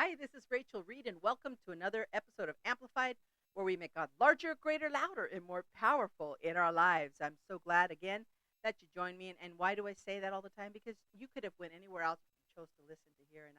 Hi, this is Rachel Reid, and welcome to another episode of Amplified, where we make God larger, greater, louder, and more powerful in our lives. I'm so glad again that you joined me. And why do I say that all the time? Because you could have went anywhere else, but you chose to listen to here and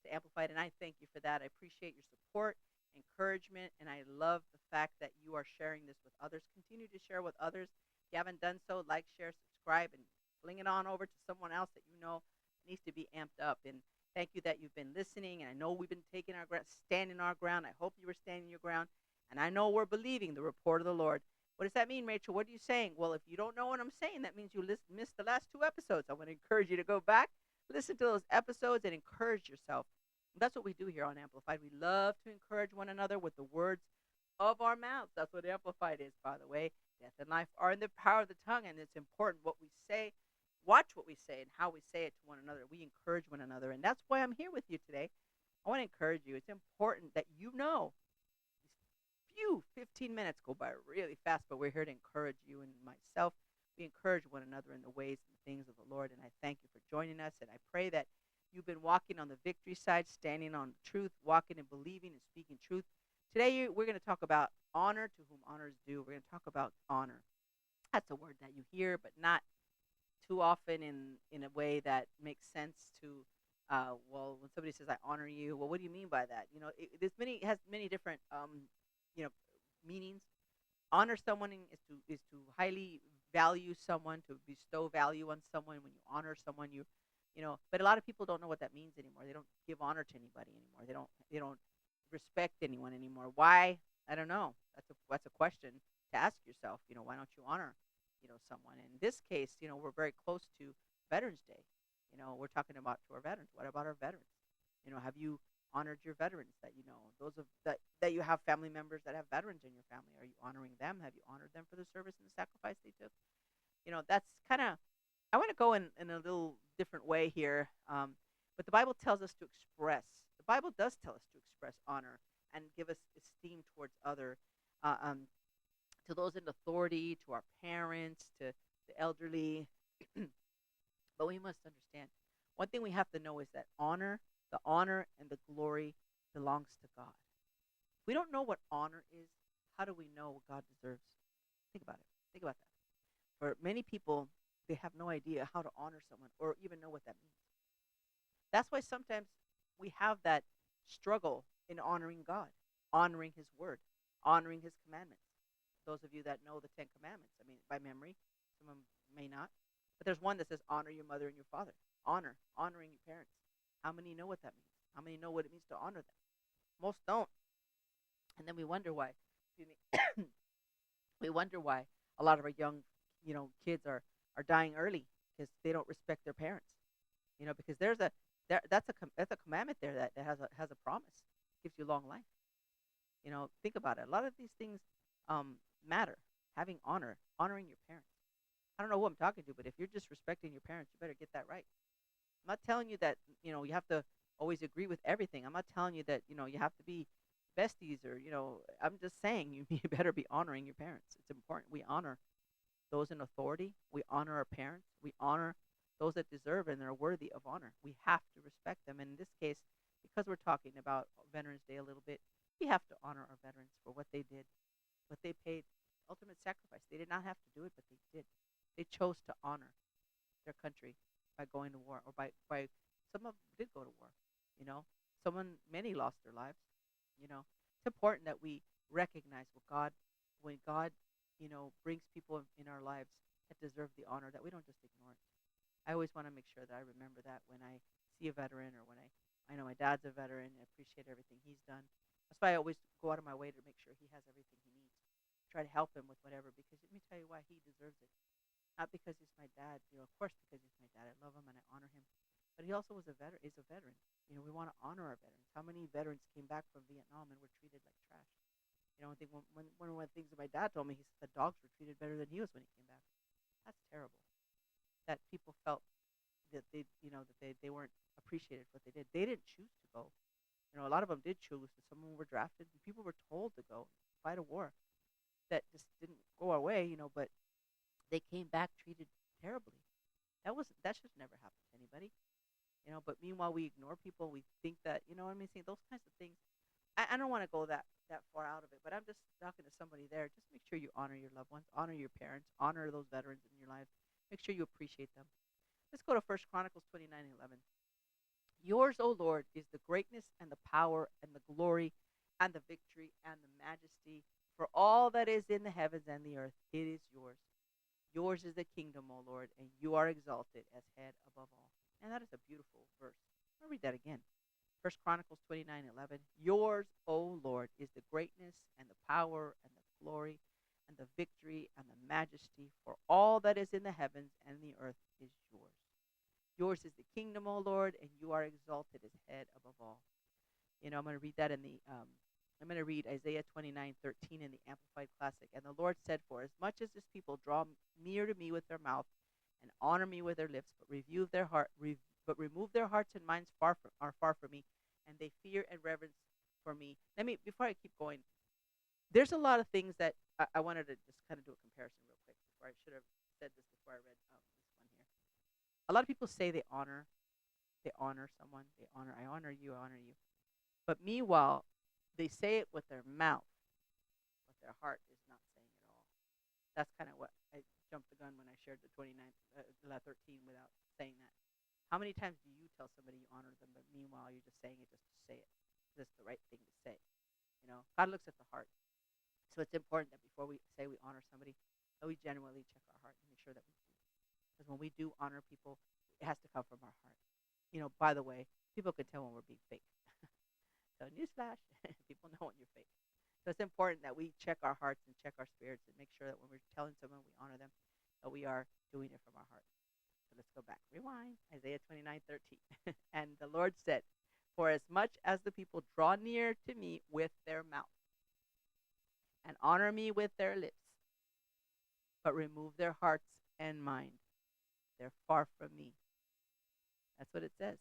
to Amplified, and I thank you for that. I appreciate your support, encouragement, and I love the fact that you are sharing this with others. Continue to share with others. If you haven't done so, like, share, subscribe, and fling it on over to someone else that you know needs to be amped up. And thank you that you've been listening. And I know we've been taking our ground, standing our ground. I hope you were standing your ground. And I know we're believing the report of the Lord. What does that mean, Rachel? What are you saying? Well, if you don't know what I'm saying, that means you missed the last two episodes. I want to encourage you to go back, listen to those episodes, and encourage yourself. That's what we do here on Amplified. We love to encourage one another with the words of our mouths. That's what Amplified is, by the way. Death and life are in the power of the tongue, and it's important what we say. Watch what we say and how we say it to one another. We encourage one another, and that's why I'm here with you today. I want to encourage you. It's important that you know these few 15 minutes go by really fast, but we're here to encourage you and myself. We encourage one another in the ways and the things of the Lord, and I thank you for joining us, and I pray that you've been walking on the victory side, standing on truth, walking and believing and speaking truth. Today, we're going to talk about honor to whom honor is due. We're going to talk about honor. That's a word that you hear, but not too often in a way that makes sense to well, when somebody says I honor you, well, what do you mean by that? It has many different you know meanings. Honor someone is to highly value someone, to bestow value on someone. When you honor someone, but a lot of people don't know what that means anymore. They don't give honor to anybody anymore. They don't respect anyone anymore. Why? I don't know. That's a question to ask yourself. Why don't you honor someone? In this case, we're very close to Veterans Day. We're talking about to our veterans. What about our veterans? Have you honored your veterans that you know? Those of that you have family members that have veterans in your family. Are you honoring them? Have you honored them for the service and the sacrifice they took? That's kind of, I want to go in a little different way here. But the Bible tells us to express. The Bible does tell us to express honor and give us esteem towards other, uh, um, to those in authority, to our parents, to the elderly. But we must understand one thing we have to know is that the honor and the glory belongs to God. If we don't know what honor is, how do we know what God deserves? Think about it. Think about that. For many people, they have no idea how to honor someone or even know what that means. That's why sometimes we have that struggle in honoring God, honoring His word, honoring His commandments. Those of you that know the Ten Commandments, I mean, by memory, some of them may not. But there's one that says, honor your mother and your father. Honoring your parents. How many know what that means? How many know what it means to honor them? Most don't. And then we wonder why. Excuse me. We wonder why a lot of our young, kids are dying early because they don't respect their parents. Because that's a commandment there that has a promise, gives you long life. Think about it. A lot of these things matter. Having honoring your parents. I don't know who I'm talking to, but if you're disrespecting your parents, you better get that right. I'm not telling you that you have to always agree with everything. I'm not telling you that you have to be besties or I'm just saying you better be honoring your parents. It's important we honor those in authority. We honor our parents. We honor those that deserve and are worthy of honor. We have to respect them. And in this case, because we're talking about Veterans Day a little bit, we have to honor our veterans for what they did, what they paid, ultimate sacrifice. They did not have to do it, but they did. They chose to honor their country by going to war, or by some of them did go to war. You know, many lost their lives. It's important that we recognize when God, brings people in our lives that deserve the honor, that we don't just ignore it. I always want to make sure that I remember that when I see a veteran or when I know my dad's a veteran. I appreciate everything he's done. That's why I always go out of my way to make sure he has everything he needs. Try to help him with whatever, because let me tell you why he deserves it. Not because he's my dad, of course because he's my dad. I love him and I honor him. But he also is a veteran. We want to honor our veterans. How many veterans came back from Vietnam and were treated like trash? I think one of the things that my dad told me, he said the dogs were treated better than he was when he came back. That's terrible. That people felt that they weren't appreciated for what they did. They didn't choose to go. A lot of them did choose. Some of them were drafted, and people were told to go fight a war that just didn't go our way. But they came back treated terribly. That should never happen to anybody. But meanwhile, we ignore people. We think that, what I mean, saying those kinds of things. I don't want to go that far out of it, but I'm just talking to somebody there. Just make sure you honor your loved ones, honor your parents, honor those veterans in your life. Make sure you appreciate them. Let's go to First Chronicles 29:11. Yours, O Lord, is the greatness and the power and the glory and the victory and the majesty. For all that is in the heavens and the earth, it is yours. Yours is the kingdom, O Lord, and you are exalted as head above all. And that is a beautiful verse. I'll read that again. First Chronicles 29:11. Yours, O Lord, is the greatness and the power and the glory and the victory and the majesty. For all that is in the heavens and the earth is yours. Yours is the kingdom, O Lord, and you are exalted as head above all. I'm going to read that I'm going to read Isaiah 29:13 in the Amplified Classic. And the Lord said, for as much as this people draw near to me with their mouth and honor me with their lips, but remove their hearts and minds are far from me, and they fear and reverence for me. Before I keep going, there's a lot of things that I wanted to just kind of do a comparison real quick. Before I should have said this before I read this one here. A lot of people say they honor someone, I honor you, I honor you. But meanwhile, they say it with their mouth, but their heart is not saying it all. That's kind of what I jumped the gun when I shared the 13 without saying that. How many times do you tell somebody you honor them, but meanwhile you're just saying it just to say it? That's the right thing to say. God looks at the heart. So it's important that before we say we honor somebody, that we genuinely check our heart and make sure that we do. Because when we do honor people, it has to come from our heart. By the way, people can tell when we're being fake. So newsflash, people know when you're fake. So it's important that we check our hearts and check our spirits and make sure that when we're telling someone we honor them, that we are doing it from our heart. So let's go back. Rewind. Isaiah 29:13. And the Lord said, for as much as the people draw near to me with their mouth and honor me with their lips, but remove their hearts and mind, they're far from me. That's what it says.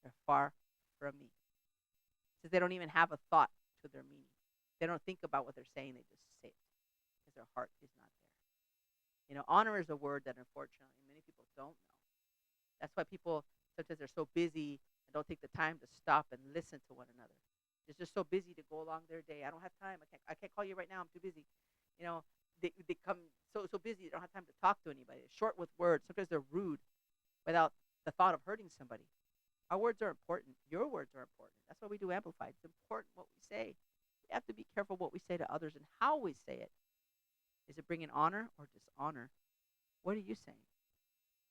They're far from me. It says they don't even have a thought to their meaning. They don't think about what they're saying. They just say it because their heart is not there. Honor is a word that unfortunately many people don't know. That's why people sometimes they're so busy and don't take the time to stop and listen to one another. They're just so busy to go along their day. I don't have time. I can't call you right now. I'm too busy. You know, they come so busy they don't have time to talk to anybody. They're short with words. Sometimes they're rude without the thought of hurting somebody. Our words are important. Your words are important. That's why we do Amplified. It's important what we say. We have to be careful what we say to others and how we say it. Is it bringing honor or dishonor? What are you saying?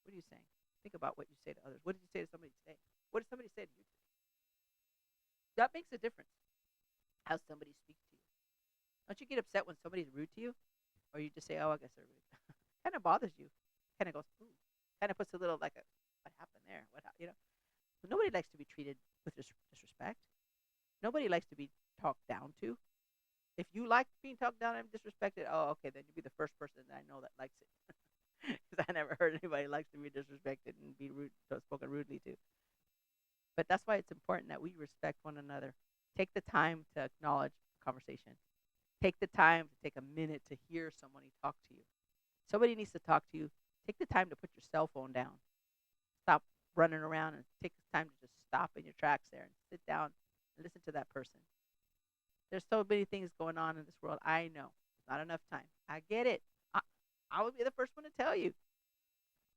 What are you saying? Think about what you say to others. What did you say to somebody today? What did somebody say to you today? That makes a difference. How somebody speaks to you. Don't you get upset when somebody's rude to you? Or you just say, oh, I guess they're rude. Kind of bothers you. Kind of goes, ooh. Kind of puts a little what happened there? But nobody likes to be treated with disrespect. Nobody likes to be talked down to. If you like being talked down and disrespected, oh, okay, then you'd be the first person that I know that likes it. Because I never heard anybody likes to be disrespected and be rude, spoken rudely to. But that's why it's important that we respect one another. Take the time to acknowledge a conversation. Take the time to take a minute to hear somebody talk to you. Somebody needs to talk to you. Take the time to put your cell phone down. Stop running around and take the time to just stop in your tracks there and sit down and listen to that person. There's so many things going on in this world. I know. There's not enough time. I get it. I would be the first one to tell you.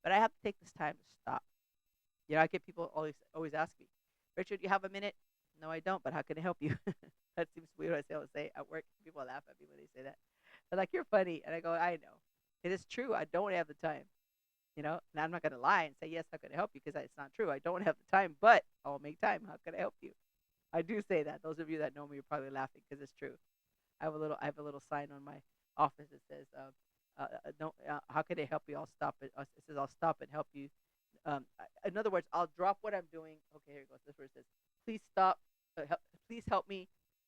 But I have to take this time to stop. I get people always ask me, Richard, do you have a minute? No, I don't, but how can I help you? That seems weird. I always say at work. People laugh at me when they say that. They're like, you're funny. And I go, I know. It is true. I don't have the time. And I'm not going to lie and say, yes, how can I help you? Because it's not true. I don't have the time, but I'll make time. How can I help you? I do say that. Those of you that know me are probably laughing because it's true. I have a little sign on my office that says, "Don't. How can I help you? I'll stop it." It says, "I'll stop and help you." In other words, I'll drop what I'm doing. Okay, here it goes. This is where it says, "Please stop. Please help me."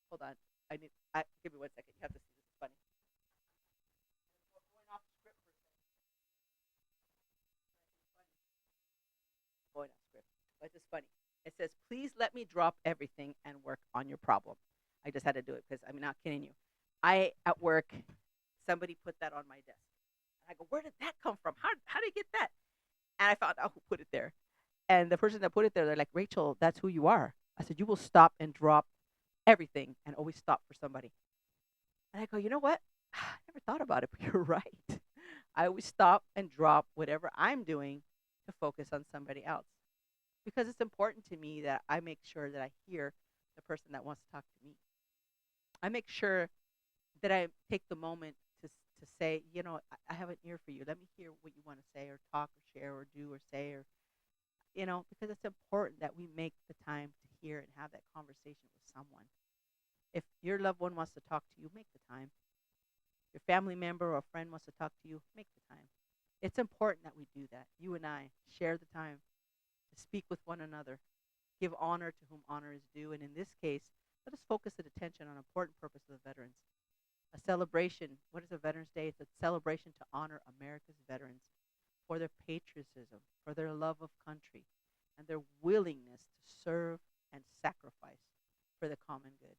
Hold on. Give me 1 second. You have to see this. Is funny. Going off script for a second. Going off script. But it's funny. It says, "Please let me drop everything and work on your problem." I just had to do it because I'm not kidding you. At work, somebody put that on my desk. And I go, where did that come from? How did I get that? And I found out who put it there. And the person that put it there, they're like, Rachel, that's who you are. I said, you will stop and drop everything and always stop for somebody. And I go, you know what? I never thought about it, but you're right. I always stop and drop whatever I'm doing to focus on somebody else because it's important to me that I make sure that I hear the person that wants to talk to me. I make sure that I take the moment to say, I have an ear for you. Let me hear what you want to say or talk or share or do or say or because it's important that we make the time to hear and have that conversation with someone. If your loved one wants to talk to you, make the time. Your family member or friend wants to talk to you, make the time. It's important that we do that. You and I share the time to speak with one another, give honor to whom honor is due. And in this case, let us focus the attention on important purpose of the veterans. A celebration. What is a Veterans Day? It's a celebration to honor America's veterans for their patriotism, for their love of country, and their willingness to serve and sacrifice for the common good.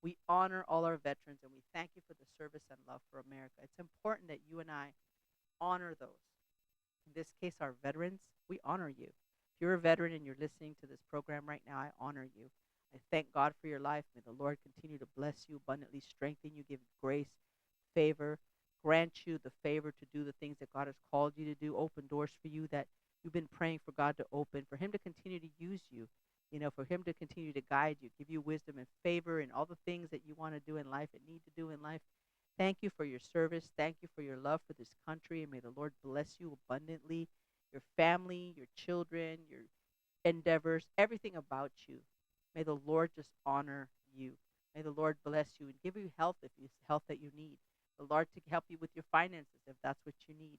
We honor all our veterans and we thank you for the service and love for America. It's important that you and I honor those. In this case, our veterans, we honor you. If you're a veteran and you're listening to this program right now, I honor you. I thank God for your life. May the Lord continue to bless you, abundantly strengthen you, give grace, favor, grant you the favor to do the things that God has called you to do, open doors for you that you've been praying for God to open, for Him to continue to use you, for Him to continue to guide you, give you wisdom and favor and all the things that you want to do in life and need to do in life. Thank you for your service. Thank you for your love for this country. And may the Lord bless you abundantly, your family, your children, your endeavors, everything about you. May the Lord just honor you. May the Lord bless you and give you health if it's health that you need. The Lord to help you with your finances if that's what you need.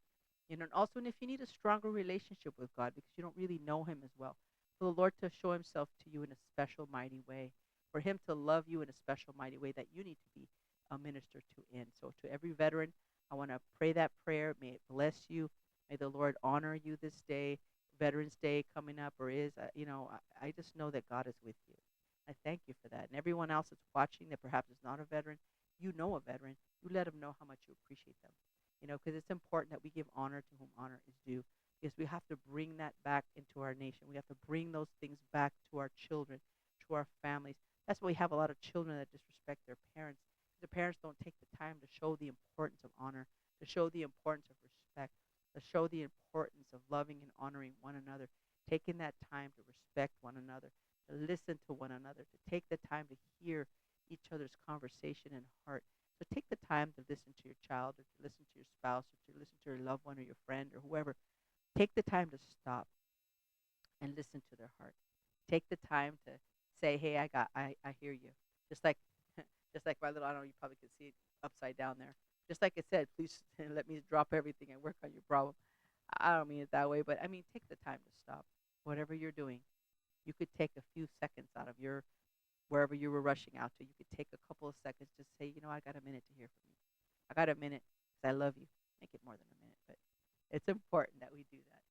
And also, and if you need a stronger relationship with God because you don't really know Him as well, for the Lord to show Himself to you in a special, mighty way, for Him to love you in a special, mighty way that you need to be a minister to in. So to every veteran, I want to pray that prayer. May it bless you. May the Lord honor you this day. Veterans Day coming up or is, I just know that God is with you. I thank you for that. And everyone else that's watching that perhaps is not a veteran, you know a veteran, you let them know how much you appreciate them. Because it's important that we give honor to whom honor is due. Because we have to bring that back into our nation. We have to bring those things back to our children, to our families. That's why we have a lot of children that disrespect their parents. The parents don't take the time to show the importance of honor, to show the importance of respect, to show the importance of loving and honoring one another, taking that time to respect one another, to listen to one another, to take the time to hear each other's conversation and heart. So take the time to listen to your child or to listen to your spouse or to listen to your loved one or your friend or whoever. Take the time to stop and listen to their heart. Take the time to say, hey, I hear you. Just like just like my little, I don't know, you probably can see it upside down there. Just like it said, please let me drop everything and work on your problem. I don't mean it that way, but I mean, take the time to stop. Whatever you're doing, you could take a few seconds out of your, wherever you were rushing out to. You could take a couple of seconds to say, I got a minute to hear from you. I got a minute because I love you. Make it more than a minute, but it's important that we do that.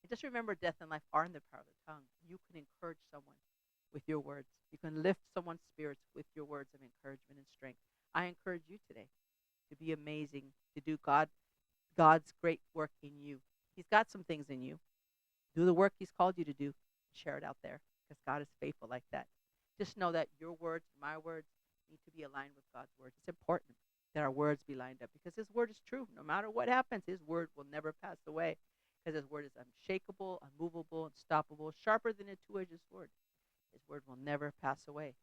And just remember, death and life are in the power of the tongue. You can encourage someone with your words. You can lift someone's spirits with your words of encouragement and strength. I encourage you today to be amazing, to do God's great work in you. He's got some things in you. Do the work He's called you to do. Share it out there because God is faithful like that. Just know that your words, my words, need to be aligned with God's words. It's important that our words be lined up because His word is true. No matter what happens, His word will never pass away because His word is unshakable, unmovable, unstoppable, sharper than a two-edged sword. His word will never pass away.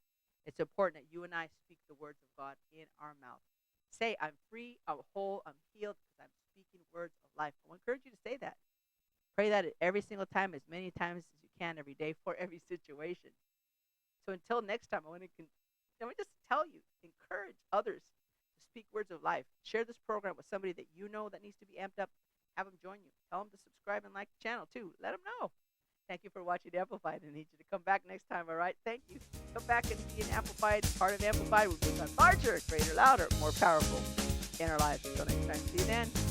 It's important that you and I speak the words of God in our mouth. Say, I'm free, I'm whole, I'm healed because I'm speaking words of life. I encourage you to say that. Pray that every single time, as many times as you can every day for every situation. So until next time, I want to just tell you, encourage others to speak words of life. Share this program with somebody that you know that needs to be amped up. Have them join you. Tell them to subscribe and like the channel too. Let them know. Thank you for watching Amplified. I need you to come back next time, all right? Thank you. Come back and be an Amplified, part of Amplified. We'll become larger, greater, louder, more powerful in our lives. Until next time, see you then.